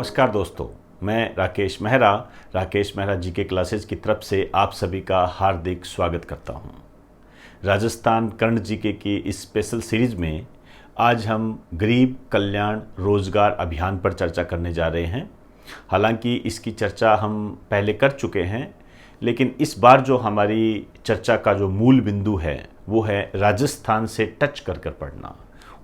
नमस्कार दोस्तों, मैं राकेश मेहरा जी के क्लासेज की तरफ से आप सभी का हार्दिक स्वागत करता हूं। राजस्थान करंट जीके की इस स्पेशल सीरीज में आज हम गरीब कल्याण रोजगार अभियान पर चर्चा करने जा रहे हैं। हालांकि इसकी चर्चा हम पहले कर चुके हैं, लेकिन इस बार जो हमारी चर्चा का जो मूल बिंदु है वो है राजस्थान से टच कर पढ़ना।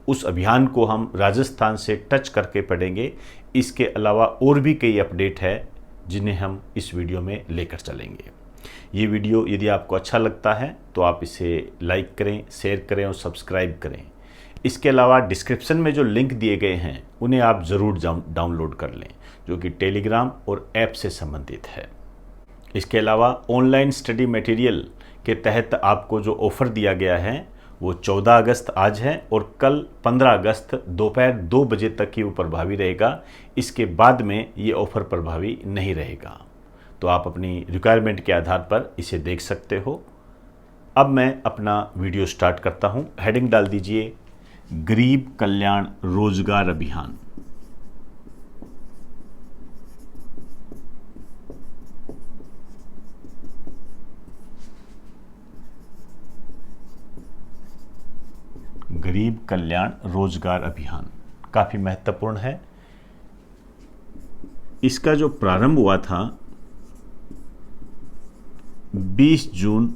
उस अभियान को हम राजस्थान से टच करके पढ़ेंगे। इसके अलावा और भी कई अपडेट है जिन्हें हम इस वीडियो में लेकर चलेंगे। ये वीडियो यदि आपको अच्छा लगता है तो आप इसे लाइक करें, शेयर करें और सब्सक्राइब करें। इसके अलावा डिस्क्रिप्शन में जो लिंक दिए गए हैं उन्हें आप ज़रूर डाउनलोड कर लें, जो कि टेलीग्राम और ऐप से संबंधित है। इसके अलावा ऑनलाइन स्टडी मटेरियल के तहत आपको जो ऑफ़र दिया गया है वो 14 अगस्त आज है और कल 15 अगस्त दोपहर 2 बजे तक ही वो प्रभावी रहेगा। इसके बाद में ये ऑफ़र प्रभावी नहीं रहेगा, तो आप अपनी रिक्वायरमेंट के आधार पर इसे देख सकते हो। अब मैं अपना वीडियो स्टार्ट करता हूँ। हेडिंग डाल दीजिए गरीब कल्याण रोजगार अभियान। गरीब कल्याण रोजगार अभियान काफ़ी महत्वपूर्ण है। इसका जो प्रारंभ हुआ था 20 जून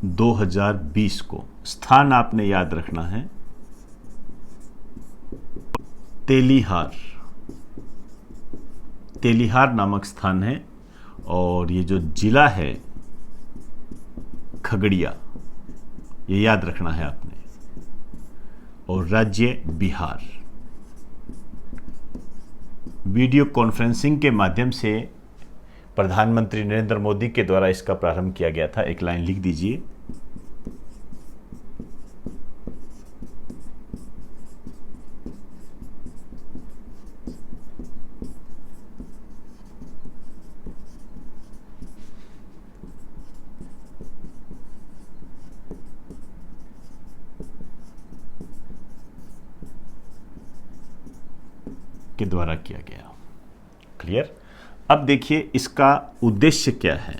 2020 को। स्थान आपने याद रखना है तेलिहार नामक स्थान है, और ये जो जिला है खगड़िया, ये याद रखना है आपने, और राज्य बिहार। वीडियो कॉन्फ्रेंसिंग के माध्यम से प्रधानमंत्री नरेंद्र मोदी के द्वारा इसका प्रारंभ किया गया था। एक लाइन लिख दीजिए। के द्वारा किया गया। क्लियर? अब देखिए इसका उद्देश्य क्या है।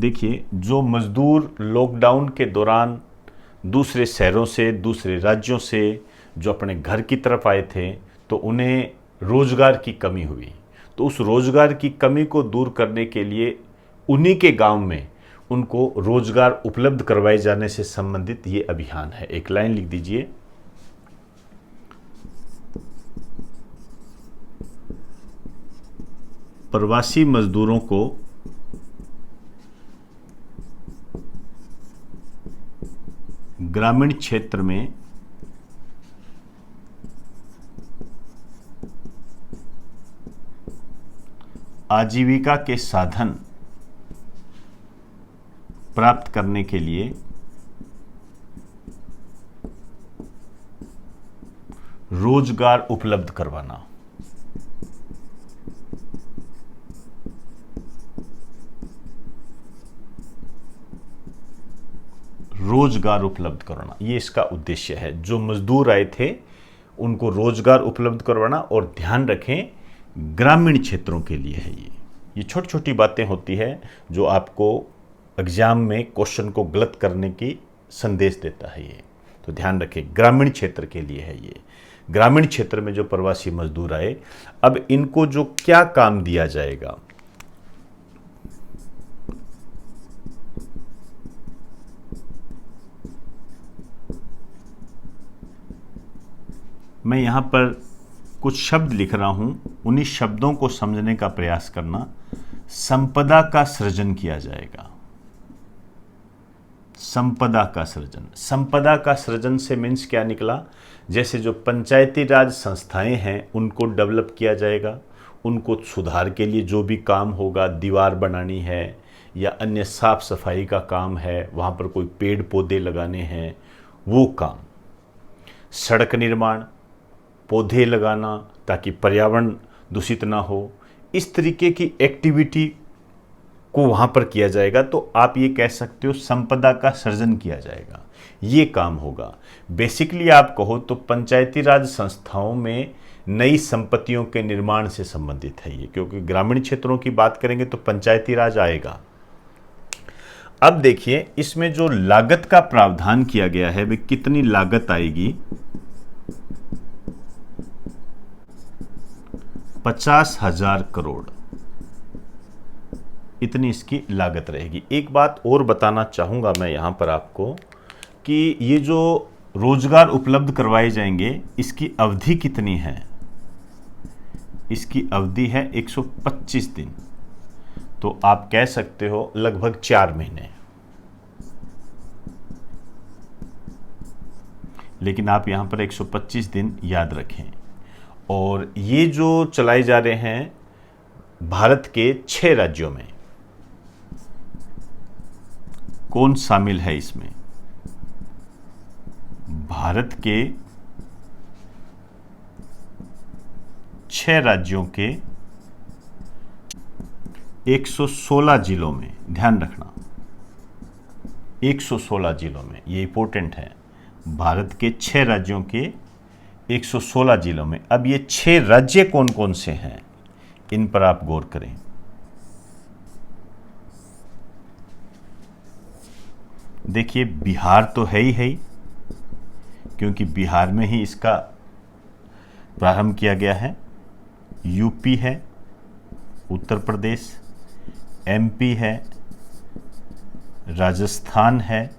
देखिए, जो मजदूर लॉकडाउन के दौरान दूसरे शहरों से, दूसरे राज्यों से जो अपने घर की तरफ आए थे, तो उन्हें रोजगार की कमी हुई। तो उस रोजगार की कमी को दूर करने के लिए उन्हीं के गांव में उनको रोजगार उपलब्ध करवाए जाने से संबंधित ये अभियान है। एक लाइन लिख दीजिए। प्रवासी मजदूरों को ग्रामीण क्षेत्र में आजीविका के साधन प्राप्त करने के लिए रोजगार उपलब्ध करवाना। रोजगार उपलब्ध करवाना, ये इसका उद्देश्य है। जो मजदूर आए थे उनको रोजगार उपलब्ध करवाना, और ध्यान रखें ग्रामीण क्षेत्रों के लिए है। ये छोटी छोटी बातें होती है जो आपको एग्जाम में क्वेश्चन को गलत करने की संदेश देता है। ये तो ध्यान रखें, ग्रामीण क्षेत्र के लिए है। ये ग्रामीण क्षेत्र में जो प्रवासी मजदूर आए, अब इनको जो क्या काम दिया जाएगा। मैं यहाँ पर कुछ शब्द लिख रहा हूँ, उन्हीं शब्दों को समझने का प्रयास करना। संपदा का सृजन किया जाएगा। संपदा का सृजन, संपदा का सृजन से मीन्स क्या निकला? जैसे जो पंचायती राज संस्थाएं हैं उनको डेवलप किया जाएगा। उनको सुधार के लिए जो भी काम होगा, दीवार बनानी है या अन्य साफ सफाई का काम है, वहाँ पर कोई पेड़ पौधे लगाने हैं, वो काम। सड़क निर्माण, पौधे लगाना ताकि पर्यावरण दूषित ना हो, इस तरीके की एक्टिविटी को वहाँ पर किया जाएगा। तो आप ये कह सकते हो संपदा का सृजन किया जाएगा। ये काम होगा। बेसिकली आप कहो तो पंचायती राज संस्थाओं में नई संपत्तियों के निर्माण से संबंधित है ये, क्योंकि ग्रामीण क्षेत्रों की बात करेंगे तो पंचायती राज आएगा। अब देखिए इसमें जो लागत का प्रावधान किया गया है वे कितनी लागत आएगी, 50,000 करोड़, इतनी इसकी लागत रहेगी। एक बात और बताना चाहूँगा मैं यहाँ पर आपको कि ये जो रोजगार उपलब्ध करवाए जाएंगे इसकी अवधि कितनी है, इसकी अवधि है 125 दिन, तो आप कह सकते हो लगभग 4 महीने। लेकिन आप यहाँ पर 125 दिन याद रखें। और ये जो चलाए जा रहे हैं भारत के 6 राज्यों में, कौन शामिल है इसमें? भारत के 6 राज्यों के 116 जिलों में, ध्यान रखना 116 जिलों में, ये इंपॉर्टेंट है, भारत के 6 राज्यों के 116 जिलों में। अब ये 6 राज्य कौन कौन से हैं इन पर आप गौर करें। देखिए बिहार तो है ही, क्योंकि बिहार में ही इसका प्रारंभ किया गया है। यूपी है, उत्तर प्रदेश, एमपी है, राजस्थान है,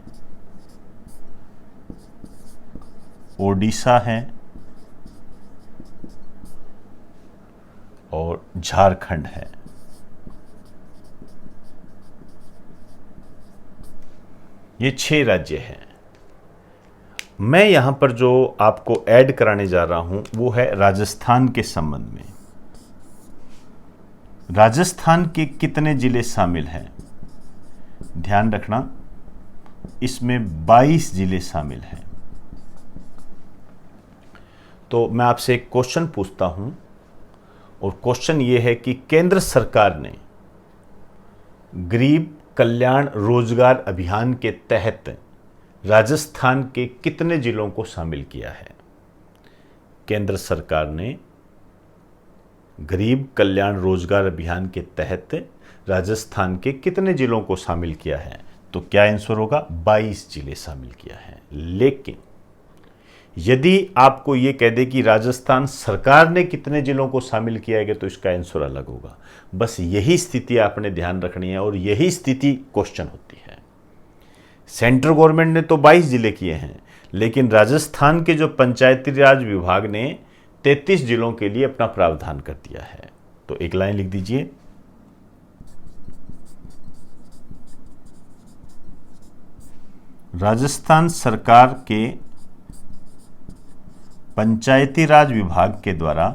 ओडिशा है और झारखंड है। ये 6 राज्य हैं। मैं यहां पर जो आपको ऐड कराने जा रहा हूं वो है राजस्थान के संबंध में। राजस्थान के कितने जिले शामिल हैं? ध्यान रखना इसमें 22 जिले शामिल हैं। तो मैं आपसे एक क्वेश्चन पूछता हूं, और क्वेश्चन ये है कि केंद्र सरकार ने गरीब कल्याण रोजगार अभियान के तहत राजस्थान के कितने जिलों को शामिल किया है? केंद्र सरकार ने गरीब कल्याण रोजगार अभियान के तहत राजस्थान के कितने जिलों को शामिल किया है? तो क्या आंसर होगा? 22 जिले शामिल किया है। लेकिन यदि आपको यह कह दे कि राजस्थान सरकार ने कितने जिलों को शामिल किया है तो इसका आंसर अलग होगा। बस यही स्थिति आपने ध्यान रखनी है और यही स्थिति क्वेश्चन होती है। सेंट्रल गवर्नमेंट ने तो 22 जिले किए हैं, लेकिन राजस्थान के जो पंचायती राज विभाग ने 33 जिलों के लिए अपना प्रावधान कर दिया है। तो एक लाइन लिख दीजिए, राजस्थान सरकार के पंचायती राज विभाग के द्वारा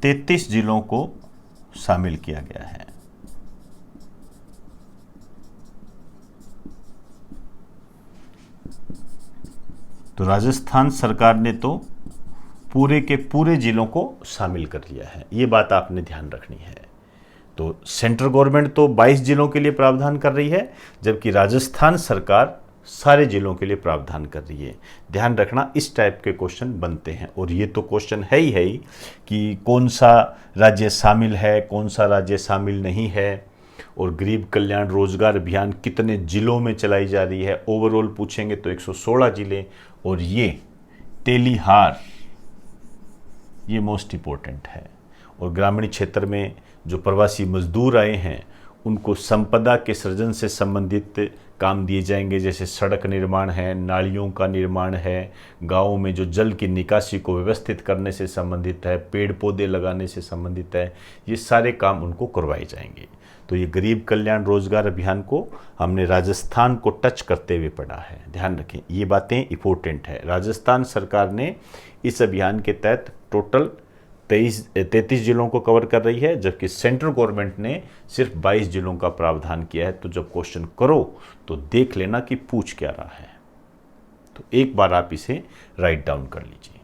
33 जिलों को शामिल किया गया है। तो राजस्थान सरकार ने तो पूरे के पूरे जिलों को शामिल कर लिया है, ये बात आपने ध्यान रखनी है। तो सेंट्रल गवर्नमेंट तो 22 जिलों के लिए प्रावधान कर रही है, जबकि राजस्थान सरकार सारे जिलों के लिए प्रावधान कर रही है। ध्यान रखना इस टाइप के क्वेश्चन बनते हैं, और ये तो क्वेश्चन है ही कि कौन सा राज्य शामिल है, कौन सा राज्य शामिल नहीं है, और गरीब कल्याण रोजगार अभियान कितने जिलों में चलाई जा रही है। ओवरऑल पूछेंगे तो 116 जिले, और ये तेलिहार ये मोस्ट इम्पोर्टेंट है। और ग्रामीण क्षेत्र में जो प्रवासी मजदूर आए हैं उनको संपदा के सृजन से संबंधित काम दिए जाएंगे, जैसे सड़क निर्माण है, नालियों का निर्माण है, गाँवों में जो जल की निकासी को व्यवस्थित करने से संबंधित है, पेड़ पौधे लगाने से संबंधित है, ये सारे काम उनको करवाए जाएंगे। तो ये गरीब कल्याण रोजगार अभियान को हमने राजस्थान को टच करते हुए पढ़ा है। ध्यान रखें ये बातें इंपॉर्टेंट है। राजस्थान सरकार ने इस अभियान के तहत टोटल 33 जिलों को कवर कर रही है, जबकि सेंट्रल गवर्नमेंट ने सिर्फ 22 जिलों का प्रावधान किया है। तो जब क्वेश्चन करो तो देख लेना कि पूछ क्या रहा है। तो एक बार आप इसे राइट डाउन कर लीजिए।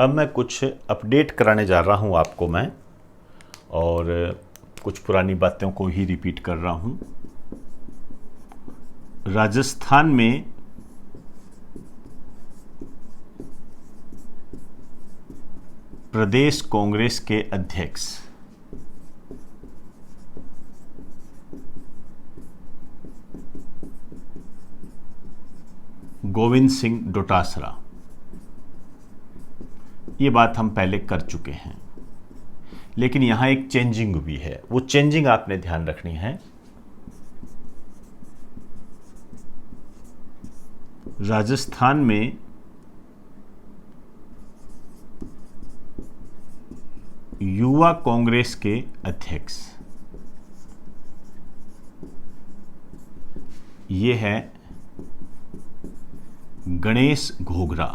अब मैं कुछ अपडेट कराने जा रहा हूँ आपको मैं, और कुछ पुरानी बातों को ही रिपीट कर रहा हूँ। राजस्थान में प्रदेश कांग्रेस के अध्यक्ष गोविंद सिंह डोटासरा, ये बात हम पहले कर चुके हैं, लेकिन यहां एक चेंजिंग भी है। वो चेंजिंग आपने ध्यान रखनी है। राजस्थान में युवा कांग्रेस के अध्यक्ष ये है गणेश घोगरा।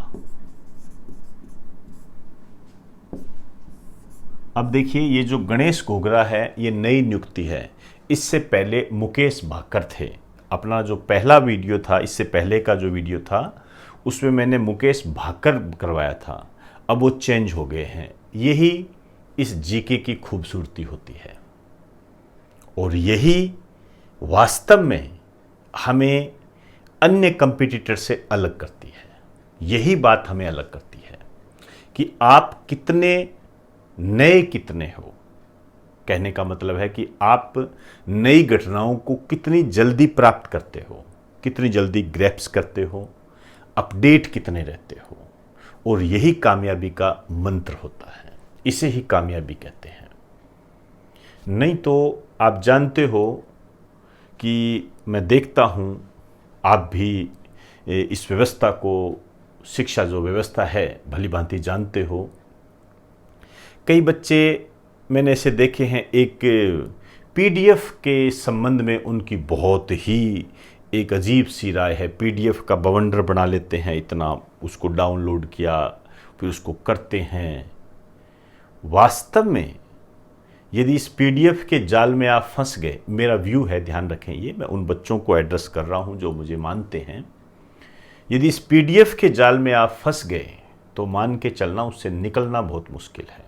अब देखिए, ये जो गणेश घोगरा है ये नई नियुक्ति है। इससे पहले मुकेश भाकर थे। अपना जो पहला वीडियो था, इससे पहले का जो वीडियो था, उसमें मैंने मुकेश भाकर करवाया था। अब वो चेंज हो गए हैं। यही इस जीके की खूबसूरती होती है, और यही वास्तव में हमें अन्य कंपटीटर से अलग करती है। यही बात हमें अलग करती है कि आप कितने नए कितने हो। कहने का मतलब है कि आप नई घटनाओं को कितनी जल्दी प्राप्त करते हो, कितनी जल्दी ग्रैप्स करते हो, अपडेट कितने रहते हो, और यही कामयाबी का मंत्र होता है। इसे ही कामयाबी कहते हैं। नहीं तो आप जानते हो कि मैं देखता हूं, आप भी इस व्यवस्था को, शिक्षा जो व्यवस्था है, भली भांति जानते हो। कई बच्चे मैंने ऐसे देखे हैं, एक पीडीएफ के संबंध में उनकी बहुत ही एक अजीब सी राय है। पीडीएफ का बवंडर बना लेते हैं, इतना उसको डाउनलोड किया, फिर उसको करते हैं। वास्तव में यदि इस पीडीएफ के जाल में आप फंस गए, मेरा व्यू है, ध्यान रखें, ये मैं उन बच्चों को एड्रेस कर रहा हूं जो मुझे मानते हैं। यदि इस पीडीएफ के जाल में आप फंस गए तो मान के चलना, उससे निकलना बहुत मुश्किल है।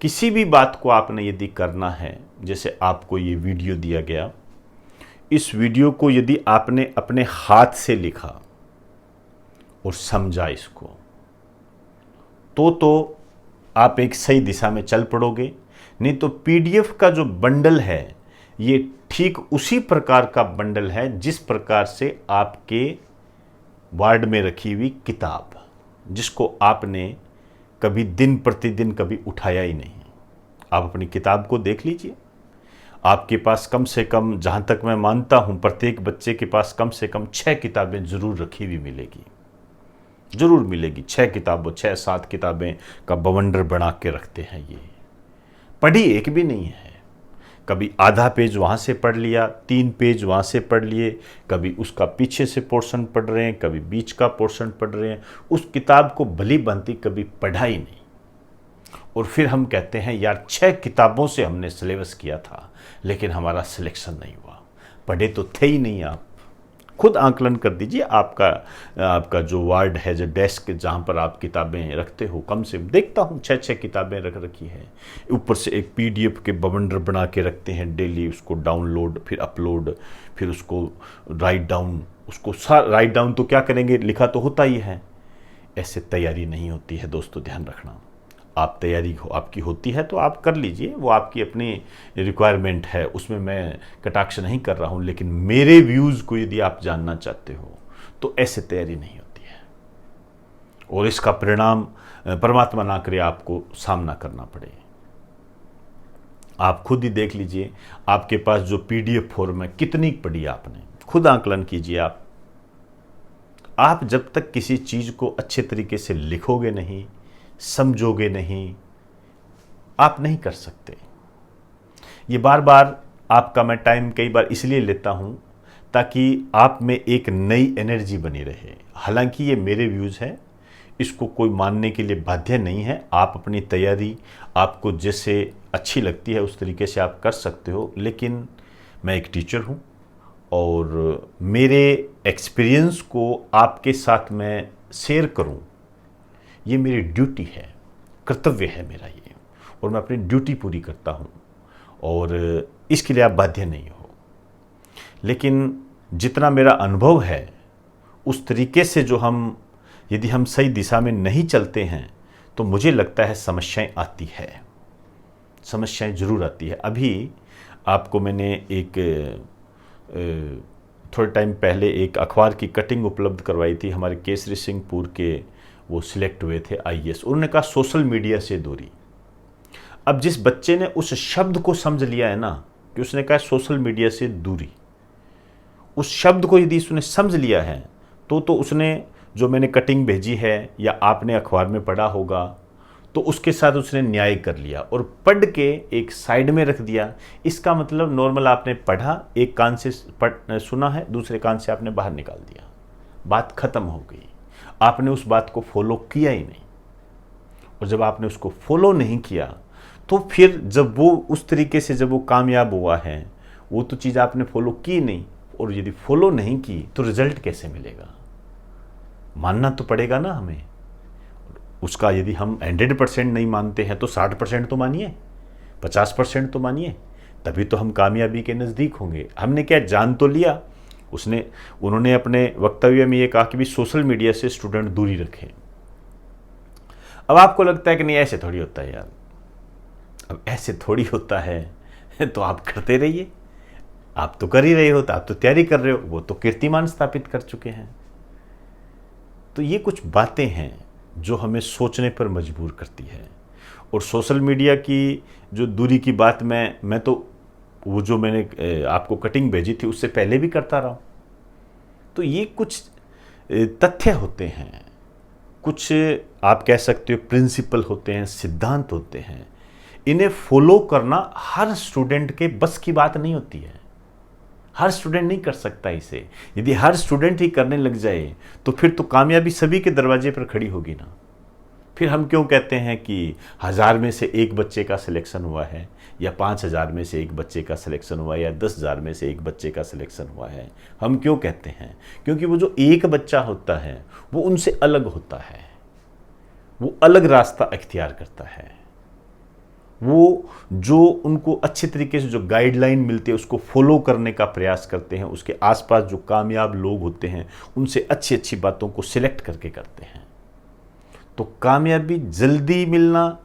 किसी भी बात को आपने यदि करना है, जैसे आपको ये वीडियो दिया गया, इस वीडियो को यदि आपने अपने हाथ से लिखा और समझा इसको, तो आप एक सही दिशा में चल पड़ोगे। नहीं तो पीडीएफ का जो बंडल है, ये ठीक उसी प्रकार का बंडल है जिस प्रकार से आपके वार्ड में रखी हुई किताब, जिसको आपने कभी दिन प्रतिदिन कभी उठाया ही नहीं। आप अपनी किताब को देख लीजिए। आपके पास कम से कम, जहाँ तक मैं मानता हूँ, प्रत्येक बच्चे के पास कम से कम 6 किताबें ज़रूर रखी हुई मिलेगी, ज़रूर मिलेगी। 6 किताबों, 6-7 किताबें का बवंडर बना के रखते हैं। ये पढ़ी एक भी नहीं है। कभी आधा पेज वहाँ से पढ़ लिया, 3 पेज वहाँ से पढ़ लिए, कभी उसका पीछे से पोर्शन पढ़ रहे हैं, कभी बीच का पोर्शन पढ़ रहे हैं। उस किताब को भली भांति कभी पढ़ा ही नहीं। और फिर हम कहते हैं यार 6 किताबों से हमने सिलेबस किया था, लेकिन हमारा सिलेक्शन नहीं हुआ। पढ़े तो थे ही नहीं आप। खुद आंकलन कर दीजिए। आपका जो वार्ड है, जो डेस्क जहाँ पर आप किताबें रखते हो, कम से देखता हूँ 6-6 किताबें रख रखी हैं। ऊपर से एक पीडीएफ के बवंडर बना के रखते हैं डेली, उसको डाउनलोड, फिर अपलोड, फिर उसको राइट डाउन। उसको राइट डाउन तो क्या करेंगे, लिखा तो होता ही है। ऐसे तैयारी नहीं होती है दोस्तों, ध्यान रखना। आप तैयारी आपकी होती है तो आप कर लीजिए, वो आपकी अपनी रिक्वायरमेंट है, उसमें मैं कटाक्ष नहीं कर रहा हूँ। लेकिन मेरे व्यूज़ को यदि आप जानना चाहते हो तो ऐसे तैयारी नहीं होती है, और इसका परिणाम परमात्मा ना करे आपको सामना करना पड़े। आप खुद ही देख लीजिए, आपके पास जो पीडीएफ फॉर्म है, कितनी पढ़ी आपने, खुद आंकलन कीजिए। आप जब तक किसी चीज़ को अच्छे तरीके से लिखोगे नहीं, समझोगे नहीं, आप नहीं कर सकते। ये बार बार आपका मैं टाइम कई बार इसलिए लेता हूँ ताकि आप में एक नई एनर्जी बनी रहे। हालांकि ये मेरे व्यूज़ हैं, इसको कोई मानने के लिए बाध्य नहीं है। आप अपनी तैयारी आपको जैसे अच्छी लगती है उस तरीके से आप कर सकते हो। लेकिन मैं एक टीचर हूँ, और मेरे एक्सपीरियंस को आपके साथ मैं शेयर करूँ, ये मेरी ड्यूटी है, कर्तव्य है मेरा ये, और मैं अपनी ड्यूटी पूरी करता हूँ और इसके लिए आप बाध्य नहीं हो। लेकिन जितना मेरा अनुभव है उस तरीके से जो यदि हम सही दिशा में नहीं चलते हैं तो मुझे लगता है समस्याएं आती है, समस्याएं ज़रूर आती है। अभी आपको मैंने एक थोड़े टाइम पहले एक अखबार की कटिंग उपलब्ध करवाई थी। हमारे केसरी सिंहपुर के वो सिलेक्ट हुए थे आईएएस। उन्होंने कहा सोशल मीडिया से दूरी। अब जिस बच्चे ने उस शब्द को समझ लिया है ना कि उसने कहा सोशल मीडिया से दूरी, उस शब्द को यदि उसने समझ लिया है तो उसने जो मैंने कटिंग भेजी है या आपने अखबार में पढ़ा होगा तो उसके साथ उसने न्याय कर लिया और पढ़ के एक साइड में रख दिया। इसका मतलब नॉर्मल आपने पढ़ा, एक कान से सुना है, दूसरे कान से आपने बाहर निकाल दिया, बात खत्म हो गई। आपने उस बात को फॉलो किया ही नहीं, और जब आपने उसको फॉलो नहीं किया तो फिर जब वो उस तरीके से जब वो कामयाब हुआ है, वो तो चीज़ आपने फॉलो की नहीं, और यदि फॉलो नहीं की तो रिजल्ट कैसे मिलेगा? मानना तो पड़ेगा ना हमें उसका। यदि हम 100% नहीं मानते हैं तो 60% तो मानिए, 50% तो मानिए, तभी तो हम कामयाबी के नज़दीक होंगे। हमने क्या जान तो लिया। उन्होंने अपने वक्तव्य में ये कहा कि भी सोशल मीडिया से स्टूडेंट दूरी रखें। अब आपको लगता है कि नहीं ऐसे थोड़ी होता है यार, अब ऐसे थोड़ी होता है तो आप करते रहिए, आप तो कर ही रहे हो, तो आप तो तैयारी कर रहे हो, वो तो कीर्तिमान स्थापित कर चुके हैं। तो ये कुछ बातें हैं जो हमें सोचने पर मजबूर करती है। और सोशल मीडिया की जो दूरी की बात मैं तो वो जो मैंने आपको कटिंग भेजी थी उससे पहले भी करता रहा हूँ। तो ये कुछ तथ्य होते हैं, कुछ आप कह सकते हो प्रिंसिपल होते हैं, सिद्धांत होते हैं। इन्हें फॉलो करना हर स्टूडेंट के बस की बात नहीं होती है, हर स्टूडेंट नहीं कर सकता इसे। यदि हर स्टूडेंट ही करने लग जाए तो फिर तो कामयाबी सभी के दरवाजे पर खड़ी होगी ना। फिर हम क्यों कहते हैं कि 1000 में से एक बच्चे का सिलेक्शन हुआ है, या 5000 में से एक बच्चे का सिलेक्शन हुआ है, या 10,000 में से एक बच्चे का सिलेक्शन हुआ है? हम क्यों कहते हैं? क्योंकि वो जो एक बच्चा होता है वो उनसे अलग होता है, वो अलग रास्ता इख्तियार करता है, वो जो उनको अच्छे तरीके से जो गाइडलाइन मिलती है उसको फॉलो करने का प्रयास करते हैं, उसके आसपास जो कामयाब लोग होते हैं उनसे अच्छी अच्छी बातों को सिलेक्ट करके करते हैं। तो कामयाबी जल्दी मिलना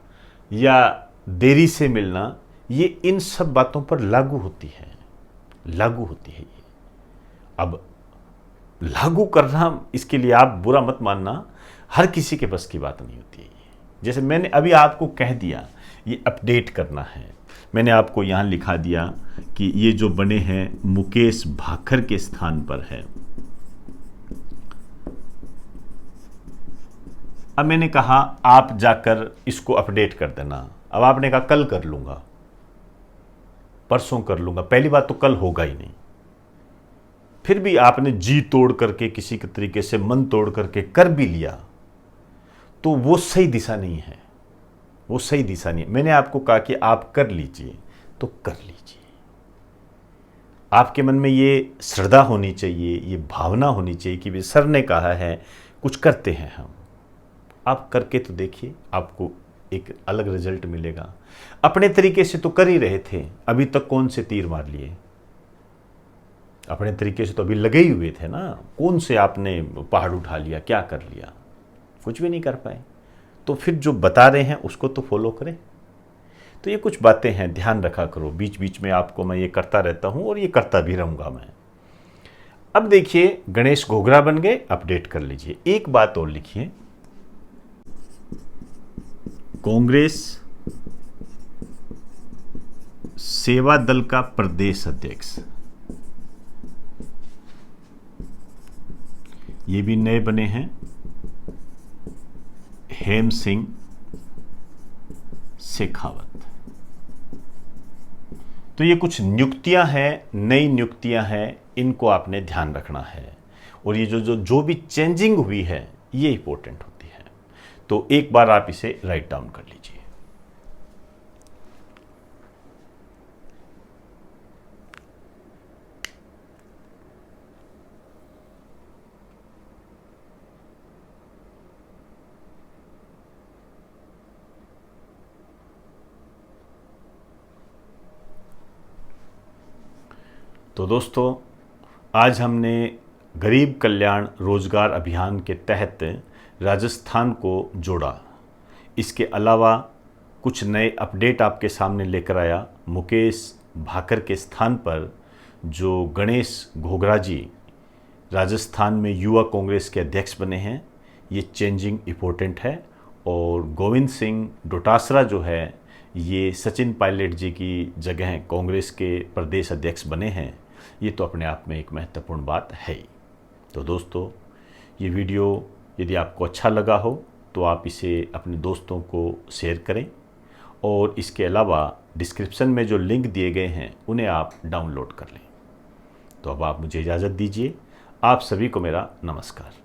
या देरी से मिलना, ये इन सब बातों पर लागू होती है ये। अब लागू करना, इसके लिए आप बुरा मत मानना, हर किसी के बस की बात नहीं होती है। जैसे मैंने अभी आपको कह दिया ये अपडेट करना है, मैंने आपको यहाँ लिखा दिया कि ये जो बने हैं मुकेश भाकर के स्थान पर है। अब मैंने कहा आप जाकर इसको अपडेट कर देना। अब आपने कहा कल कर लूँगा, परसों कर लूँगा। पहली बात तो कल होगा ही नहीं। फिर भी आपने जी तोड़ करके, किसी के तरीके से मन तोड़ करके कर भी लिया तो वो सही दिशा नहीं है, वो सही दिशा नहीं है। मैंने आपको कहा कि आप कर लीजिए तो कर लीजिए। आपके मन में ये श्रद्धा होनी चाहिए, ये भावना होनी चाहिए कि सर ने कहा है कुछ करते हैं हम। आप करके तो देखिए, आपको एक अलग रिजल्ट मिलेगा। अपने तरीके से तो कर ही रहे थे, अभी तक कौन से तीर मार लिए? अपने तरीके से तो अभी लगे ही हुए थे ना। कौन से आपने पहाड़ उठा लिया, क्या कर लिया? कुछ भी नहीं कर पाए। तो फिर जो बता रहे हैं उसको तो फॉलो करें। तो ये कुछ बातें हैं, ध्यान रखा करो। बीच बीच में आपको मैं ये करता रहता हूँ और ये करता भी रहूँगा मैं। अब देखिए गणेश घोगरा बन गए, अपडेट कर लीजिए। एक बात और लिखिए, कांग्रेस सेवा दल का प्रदेश अध्यक्ष, ये भी नए बने हैं, हेम सिंह शेखावत। तो ये कुछ नियुक्तियां हैं, नई नियुक्तियां हैं, इनको आपने ध्यान रखना है। और ये जो भी चेंजिंग हुई है ये इंपॉर्टेंट होती है। तो एक बार आप इसे राइट डाउन कर लीजिए। तो दोस्तों, आज हमने गरीब कल्याण रोजगार अभियान के तहत राजस्थान को जोड़ा। इसके अलावा कुछ नए अपडेट आपके सामने लेकर आया। मुकेश भाकर के स्थान पर जो गणेश घोगरा जी राजस्थान में युवा कांग्रेस के अध्यक्ष बने हैं, ये चेंजिंग इम्पोर्टेंट है। और गोविंद सिंह डोटासरा जो है ये सचिन पायलट जी की जगह कांग्रेस के प्रदेश अध्यक्ष बने हैं। ये तो अपने आप में एक महत्वपूर्ण बात है ही। तो दोस्तों, ये वीडियो यदि आपको अच्छा लगा हो तो आप इसे अपने दोस्तों को शेयर करें, और इसके अलावा डिस्क्रिप्शन में जो लिंक दिए गए हैं उन्हें आप डाउनलोड कर लें। तो अब आप मुझे इजाज़त दीजिए। आप सभी को मेरा नमस्कार।